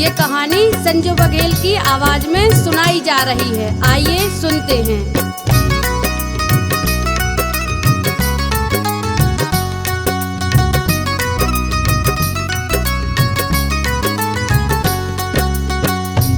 ये कहानी संजू बघेल की आवाज में सुनाई जा रही है। आइए सुनते हैं।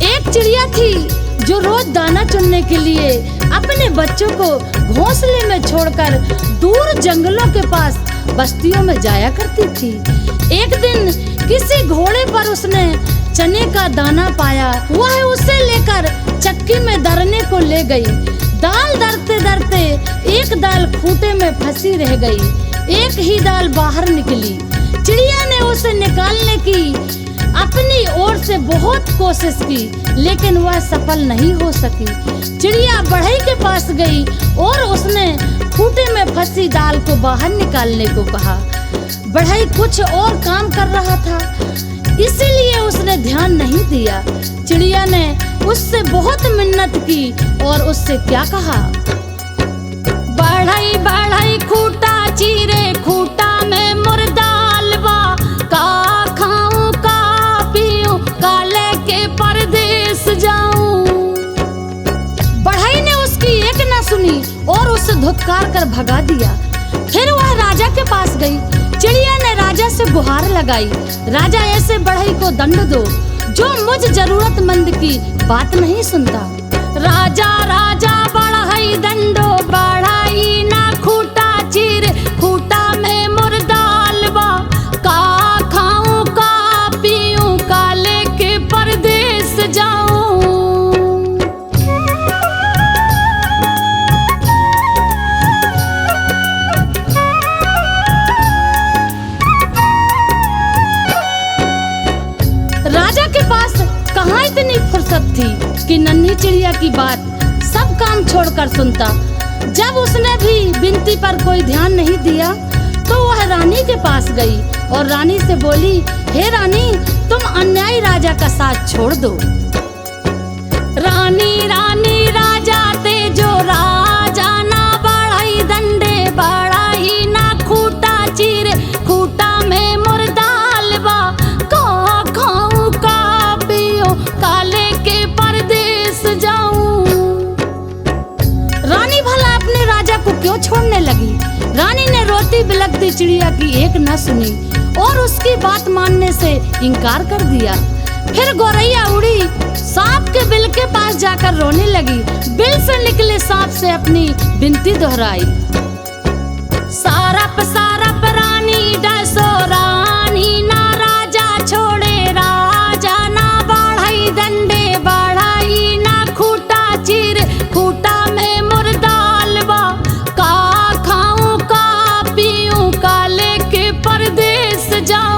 एक चिड़िया थी जो रोज दाना चुनने के लिए अपने बच्चों को घोंसले में छोड़कर दूर जंगलों के पास बस्तियों में जाया करती थी। एक दिन किसी घोड़े पर उसने चने का दाना पाया। वह उसे लेकर चक्की में दरने को ले गई। दाल दरते दरते एक दाल खूंटे में फंसी रह गई। एक ही दाल बाहर निकली। चिड़िया ने उसे निकालने की अपनी ओर से बहुत कोशिश की, लेकिन वह सफल नहीं हो सकी। चिड़िया बढ़ई के पास गई और उसने खूंटे में फंसी दाल को बाहर निकालने को कहा। बढ़ई कुछ और काम कर रहा था, इसीलिए उसने ध्यान नहीं दिया। चिड़िया ने उससे बहुत मिन्नत की और उससे क्या कहा, बढ़ई बढ़ई खूंटा चीरे, खूंटा में मुर्दाल बा, का खाऊं का पीऊं, का लेके परदेस जाऊं। बढ़ई ने उसकी एक न सुनी और उसे धुतकार कर भगा दिया। फिर वह राजा के पास गई। चिड़िया ने राजा से गुहार लगाई, राजा ऐसे बढ़ई को दंड दो जो मुझ जरूरतमंद की बात नहीं सुनता। राजा राजा बढ़ई दंडो, बढ़ई ना खूंटा चीर, खूंटा में मुर्दाल बा, का खाऊं का पीऊं, का लेके परदेस जाऊं। राजा के पास कहाँ इतनी फुर्सत थी कि नन्ही चिड़िया की बात सब काम छोड़कर सुनता। जब उसने भी विनती पर कोई ध्यान नहीं दिया तो वह रानी के पास गई और रानी से बोली, हे रानी, तुम अन्यायी राजा का साथ छोड़ दो। रानी रानी राजा तेजो, राजा ना बढ़ई दंडे, बढ़ई ना खूंटा चीरे, खूंटा में मुर्दाल बा, का खाऊं का पीऊं, का लेके परदेस जाऊं। रानी भला अपने राजा को क्यों छोड़ने लगी? रानी ने रोती बिलखती चिड़िया की एक न सुनी और उसकी बात मानने से इनकार कर दिया। फिर गौरैया उड़ी, सांप के बिल के पास जाकर रोने लगी। बिल से निकले सांप से अपनी विनती दोहराई, सारप सारप रानी डसो, रानी ना राजा छोड़े, राजा ना बढ़ई दंडे, बढ़ई ना खूंटा चीर, खूंटा में मुर्दाल बा, का खाऊं का पीऊं, का लेके परदेस जाऊं।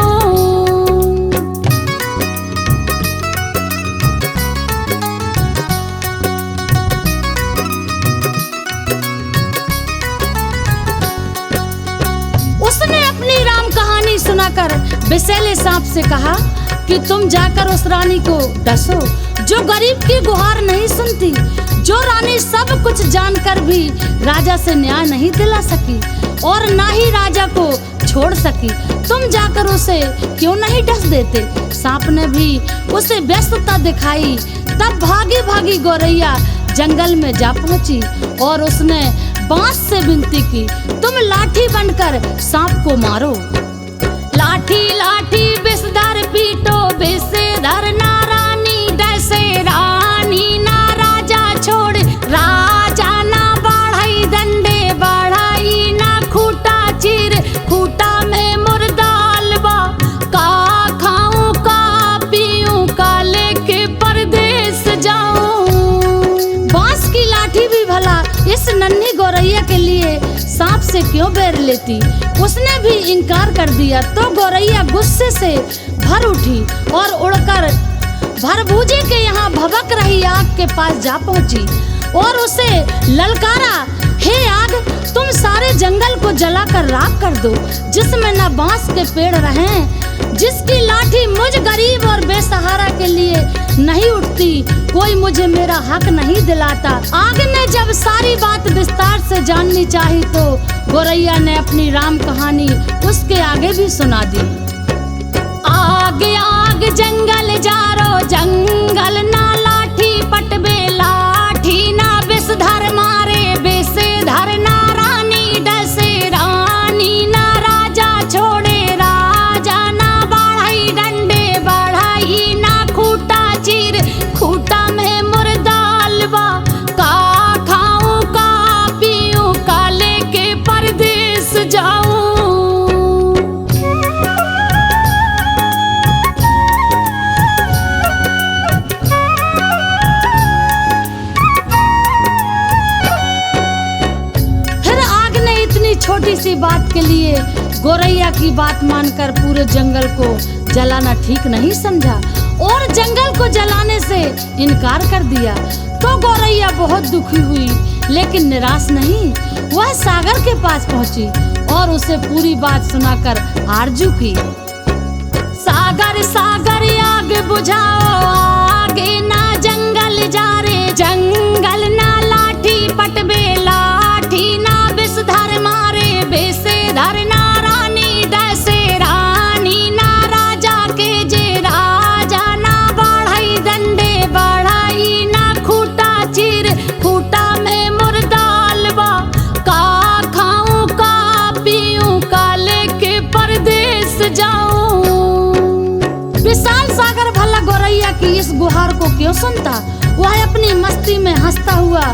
उसने अपनी राम कहानी सुनाकर विषैले सांप से कहा कि तुम जाकर उस रानी को डसो जो गरीब की गुहार नहीं सुनती, जो रानी सब कुछ जानकर भी राजा से न्याय नहीं दिला सकी और ना ही राजा को छोड़ सकी। तुम जाकर उसे क्यों नहीं डस देते? सांप ने भी उसे व्यस्तता दिखाई। तब भागी भागी गौरैया जंगल में जा पहुंची और उसने बांस से विनती की, तुम लाठी बनकर सांप को मारो। लाठी लाठी विषधर पीटो, विषधर ना रानी डसे, रानी ना राजा छोड़े, राजा ना बढ़ई दंडे, बढ़ई ना खूंटा चीर, खूंटा में मुर्दाल बा, का खाऊं का पीऊं, का लेके परदेस जाऊं। बांस की लाठी भी भला इस नन्ही गौरैया के लिए सांप से क्यों बैर लेती? उसने भी इनकार कर दिया। तो गौरैया गुस्से से भर उठी और उड़कर भरभूजे के यहाँ भभक रही आग के पास जा पहुंची और उसे ललकारा, हे आग, तुम सारे जंगल को जलाकर राख कर दो, जिसमें न बांस के पेड़ रहें, जिसकी लाठी मुझ गरीब और बेसहारा के लिए नहीं उठती, कोई मुझे मेरा हक नहीं दिलाता। आग ने जब सारी बात विस्तार से जाननी चाही तो गौरैया ने अपनी राम कहानी उसके आगे भी सुना दी। आगे आगे आग जंगल जारो जंगल ना लाठी पटबे लाठी ना विषधर मारे विषधर ना रानी डसे रानी ना राजा छोड़े राजा ना बढ़ाई डंडे बढ़ाई ना खूटा चीर खूटा में मुर्दालवा का खाऊं का पीऊं का लेके परदेस जाऊं। छोटी सी बात के लिए गोरैया की बात मानकर पूरे जंगल को जलाना ठीक नहीं समझा और जंगल को जलाने से इनकार कर दिया। तो गोरैया बहुत दुखी हुई लेकिन निराश नहीं, वह सागर के पास पहुंची और उसे पूरी बात सुनाकर आरजू की। सागर सागर आग बुझाओ आगे ना जंगल जा रे जंगल ना लाठी पटबे लाठी ना विषधर मारे विषधर ना रानी डसे रानी ना राजा के जे राजा ना बढ़ाई डंडे बढ़ाई ना खूटा चीर खूटा में मुर्दालवा का खाऊं का पीऊं का लेके परदेस जाऊं। विशाल सागर भला गोरैया की इस गुहार को क्यों सुनता, वह अपनी मस्ती में हंसता हुआ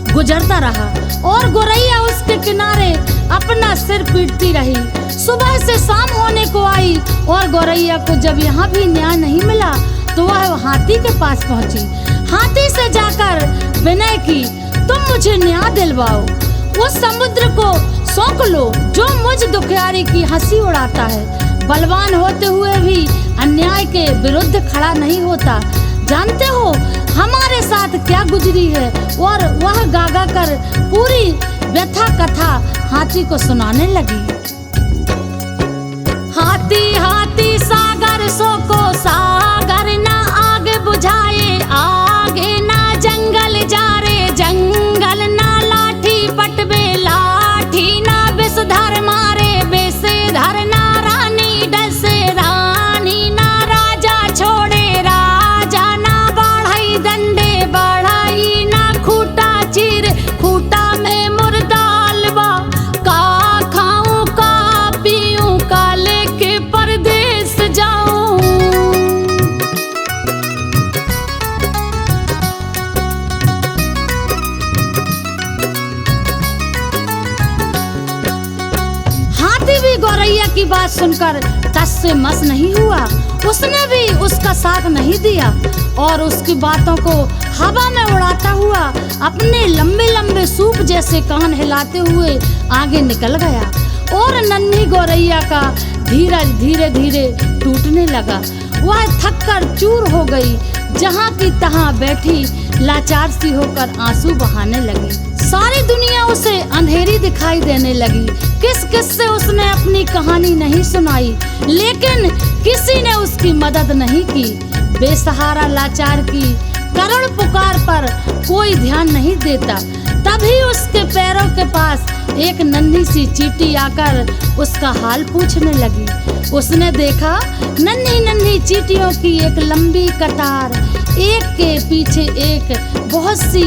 गुजरता रहा और गोरैया उसके किनारे अपना सिर पीटती रही। सुबह से शाम होने को आई और गोरैया को जब यहाँ भी न्याय नहीं मिला तो वह हाथी के पास पहुँची। हाथी से जाकर विनय की, तुम मुझे न्याय दिलवाओ, उस समुद्र को सौंप लो जो मुझ दुखियारी की हंसी उड़ाता है। बलवान होते हुए भी अन्याय के विरुद्ध खड़ा नहीं होता। जानते हो हमारे साथ क्या गुजरी है। और वह गागा कर पूरी व्यथा कथा हाथी को सुनाने लगी। हाथी हाथी सागर सो को सागर ना आग बुझाए आगे ना जंगल जा रे जंगल ना लाठी पटबे लाठी ना विषधर मारे विषधर ना रानी डसे रानी ना राजा छोड़े राजा ना बढ़ाई डंडे बढ़ाई ना खूटा चीर खूटा में मुर्दालवा का खाऊं का पीऊं का लेके परदेस जाऊं। हाथी भी गोरैया की बात सुनकर टस से मस नहीं हुआ। उसने भी उसका साथ नहीं दिया और उसकी बातों को हवा में उड़ाता हुआ अपने लंबे लंबे सूप जैसे कान हिलाते हुए आगे निकल गया और नन्ही गोरैया का धीरज धीरे धीरे टूटने लगा। वह थक कर चूर हो गई, जहाँ की तहाँ बैठी लाचार सी होकर आंसू बहाने लगी। सारी दुनिया उसे अंधेरी दिखाई देने लगी। किस किस से उसने अपनी कहानी नहीं सुनाई लेकिन किसी ने उसकी मदद नहीं की। बेसहारा लाचार की करुण पुकार पर कोई ध्यान नहीं देता। तभी उसके पैरों के पास एक नन्ही सी चींटी आकर उसका हाल पूछने लगी। उसने देखा नन्ही नन्ही चींटियों की एक लंबी कतार, एक के पीछे एक बहुत सी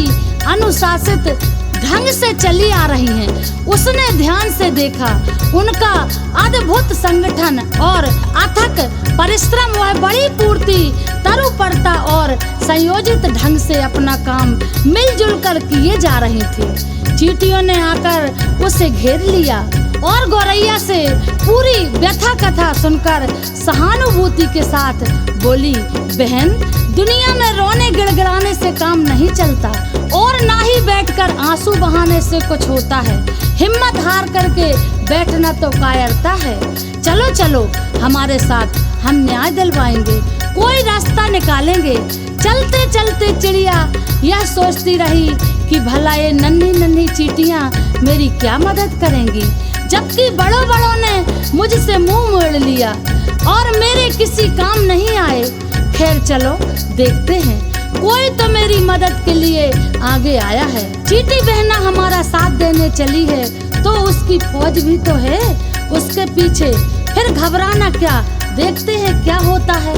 अनुशासित ढंग से चली आ रही हैं। उसने ध्यान से देखा उनका अद्भुत संगठन और अथक परिश्रम। वह बड़ी पूर्ति तरुपरता और संयोजित ढंग से अपना काम मिलजुल कर किए जा रही थी। चींटियों ने आकर उसे घेर लिया और गोरैया से पूरी व्यथा कथा सुनकर सहानुभूति के साथ बोली, बहन, दुनिया में रोने गिड़गिड़ाने से काम नहीं चलता और ना ही बैठकर आंसू बहाने से कुछ होता है। हिम्मत हार करके बैठना तो कायरता है। चलो चलो हमारे साथ, हम न्याय दिलवाएंगे, कोई रास्ता निकालेंगे। चलते चलते चिड़िया यह सोचती रही कि भला ये नन्ही नन्ही चींटियां मेरी क्या मदद करेंगी, जबकि बड़ों बड़ों ने मुझसे मुंह मोड़ लिया और मेरे किसी काम नहीं आए। खैर चलो देखते हैं, कोई तो मेरी मदद के लिए आगे आया है। चींटी बहना हमारा साथ देने चली है तो उसकी फौज भी तो है उसके पीछे। फिर घबराना क्या, देखते हैं क्या होता है।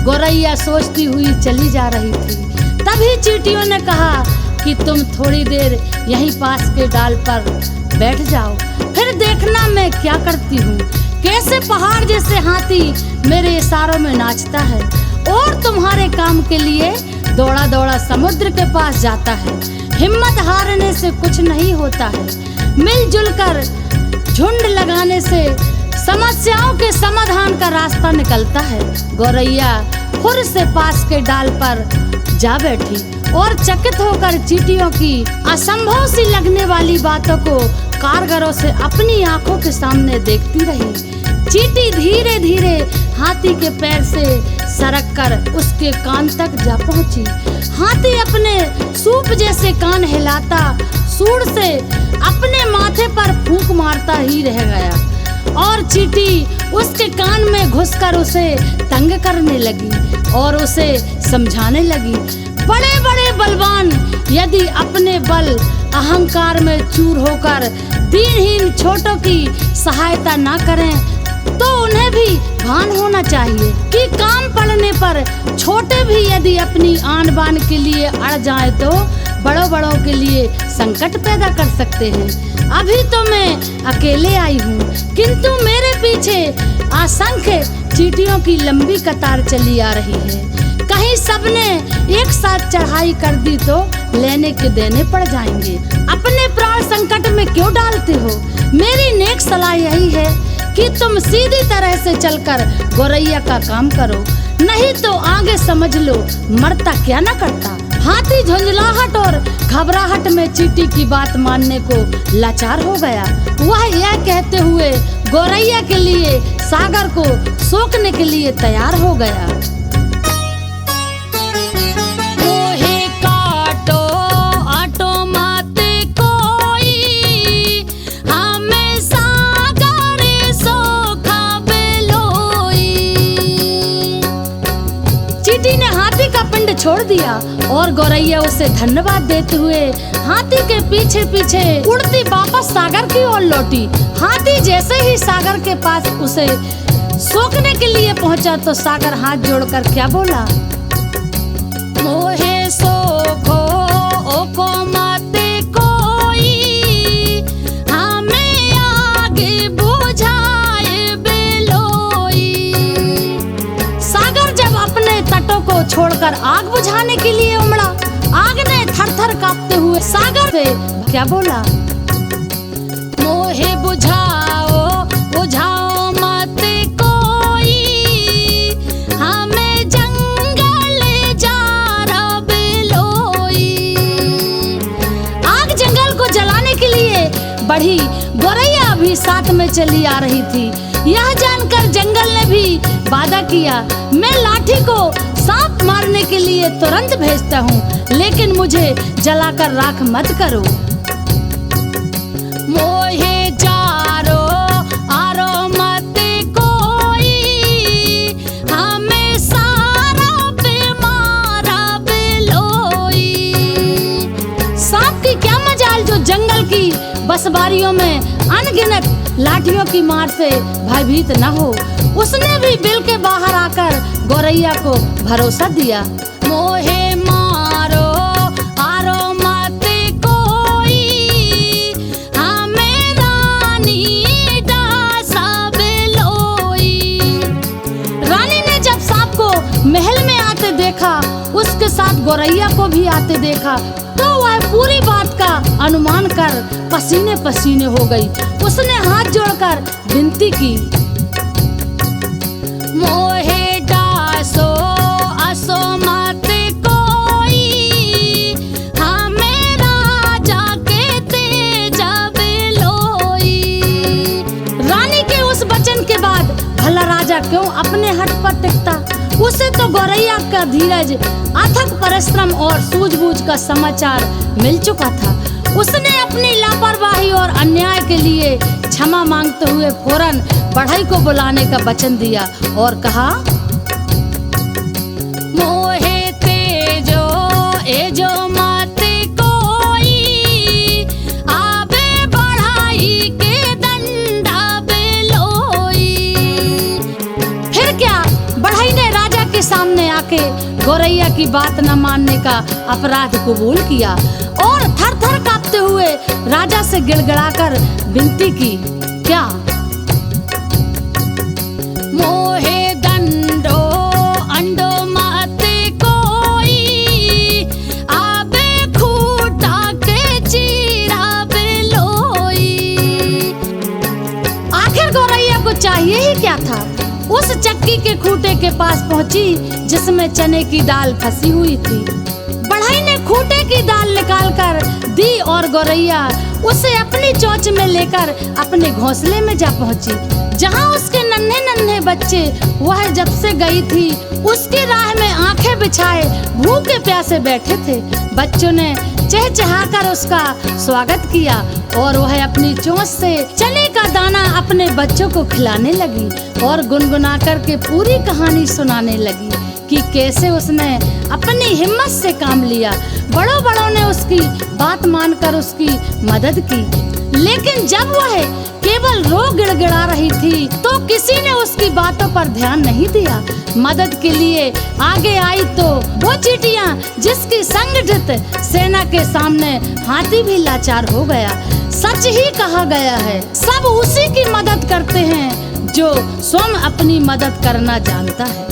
गौरैया सोचती हुई चली जा रही थी। तभी चींटियों ने कहा कि तुम थोड़ी देर यहीं पास के डाल पर बैठ जाओ, फिर देखना मैं क्या करती हूँ, कैसे पहाड़ जैसे हाथी मेरे इशारों में नाचता है और तुम्हारे काम के लिए दौड़ा दौड़ा समुद्र के पास जाता है। हिम्मत हारने से कुछ नहीं होता है, मिलजुल कर झुंड लगाने से समस्याओं के समाधान का रास्ता निकलता है। गौरैया खुर से पास के डाल पर जा बैठी और चकित होकर चींटियों की असंभव सी लगने वाली बातों को कारगरों से अपनी आंखों के सामने देखती रही। चींटी धीरे धीरे हाथी के पैर से सरक कर उसके कान तक जा पहुंची। हाथी अपने सूप जैसे कान हिलाता सूंड से अपने माथे पर फूंक मारता ही रह गया और चींटी उसके कान में घुसकर उसे तंग करने लगी और उसे समझाने लगी, बड़े बड़े बलवान यदि अपने बल अहंकार में चूर होकर दीनहीन छोटों की सहायता ना करें तो उन्हें भी भान होना चाहिए कि काम पड़ने पर छोटे भी यदि अपनी आन बान के लिए अड़ जाए तो बड़ों बड़ों के लिए संकट पैदा कर सकते हैं। अभी तो मैं अकेले आई हूँ, किंतु मेरे पीछे असंख्य चींटियों की लंबी कतार चली आ रही है। कहीं सबने एक साथ चढ़ाई कर दी तो लेने के देने पड़ जाएंगे। अपने प्राण संकट में क्यों डालते हो? मेरी नेक सलाह यही है कि तुम सीधी तरह से चलकर गौरैया का काम करो, नहीं तो आगे समझ लो मरता क्या न करता। हाथी झुंझलाहट और घबराहट में चींटी की बात मानने को लाचार हो गया। वह यह कहते हुए गौरैया के लिए सागर को सोखने के लिए तैयार हो गया। छोड़ दिया और गौरैया उसे धन्यवाद देते हुए हाथी के पीछे पीछे उड़ती वापस सागर की ओर लौटी। हाथी जैसे ही सागर के पास उसे सोखने के लिए पहुंचा तो सागर हाथ जोड़कर क्या बोला, मोहे सोखो ओको माते कोई, हमें आगे बुझाए बेलोई। सागर जब अपने तटों को छोड़कर आग बुझाने के लिए उमड़ा, आग ने थर-थर कांपते हुए सागर से क्या बोला, मोहे बुझाओ बुझाओ मत कोई, हमें जंगल जा रहा बेलोई। आग जंगल को जलाने के लिए बढ़ी। गौरैया भी साथ में चली आ रही थी। यह जानकर जंगल ने भी वादा किया, मैं लाठी को सांप मारने के लिए तुरंत भेजता हूँ, लेकिन मुझे जलाकर राख मत करो। मोहे जारो आरो मत कोई, हमें सारा पे मारा बेलोई। सांप की क्या मजाल जो जंगल की बसबारियों में अनगिनत लाठियों की मार से भयभीत न हो। उसने भी बिल के बाहर आकर गौरैया को भरोसा दिया, मोहे मारो आरो मत कोई, हमें रानी डासा बेलोई। रानी ने जब सांप को महल में आते देखा, उसके साथ गौरैया को भी आते देखा, तो वह पूरी बात का अनुमान कर पसीने पसीने हो गई। उसने हाथ जोड़कर विनती की, मोहे डासो असो मत कोई, हमें राजा के तेजा बेलोई। रानी के उस वचन के बाद भला राजा क्यों अपने हट पर टिकता? उसे तो गौरैया का धीरज, अथक परिश्रम और सूझबूझ का समाचार मिल चुका था। उसने अपनी लापरवाही और अन्याय के लिए क्षमा मांगते हुए फौरन बढ़ई को बुलाने का वचन दिया और कहा, मोहे तेजो एजो मत कोई, आबे बढ़ाई के दंडा बेलोई। फिर क्या, बढ़ई ने राजा के सामने की बात न मानने का अपराध कबूल किया और थर थर कांपते हुए राजा से गिड़गिड़ाकर विनती की। क्या? मोहे दंडो अंडो मत कोई, आबे खूटा के चीरा बेलोई। आखिर गौरैया को चाहिए ही क्या था? उस चक्की के खूटे के पास पहुंची जिसमें चने की दाल फंसी हुई थी। बढ़ई ने खूटे की दाल निकालकर दी और गौरैया उसे अपनी चोंच में लेकर अपने घोंसले में जा पहुंची, जहां उसके नन्हे नन्हे बच्चे वह जब से गई थी उसकी राह में आंखें बिछाए भूखे प्यासे बैठे थे। बच्चों ने चहचहाकर उसका स्वागत किया और वह अपनी चोंच से चने का दाना अपने बच्चों को खिलाने लगी और गुनगुना कर के पूरी कहानी सुनाने लगी कि कैसे उसने अपनी हिम्मत से काम लिया। बड़ों बड़ों ने उसकी बात मानकर उसकी मदद की, लेकिन जब वह केवल रो गिड़गिड़ा रही थी तो किसी ने उसकी बातों पर ध्यान नहीं दिया। मदद के लिए आगे आई तो वो चींटियां जिसकी संगठित सेना के सामने हाथी भी लाचार हो गया। सच ही कहा गया है, सब उसी की मदद करते हैं जो स्वयं अपनी मदद करना जानता है।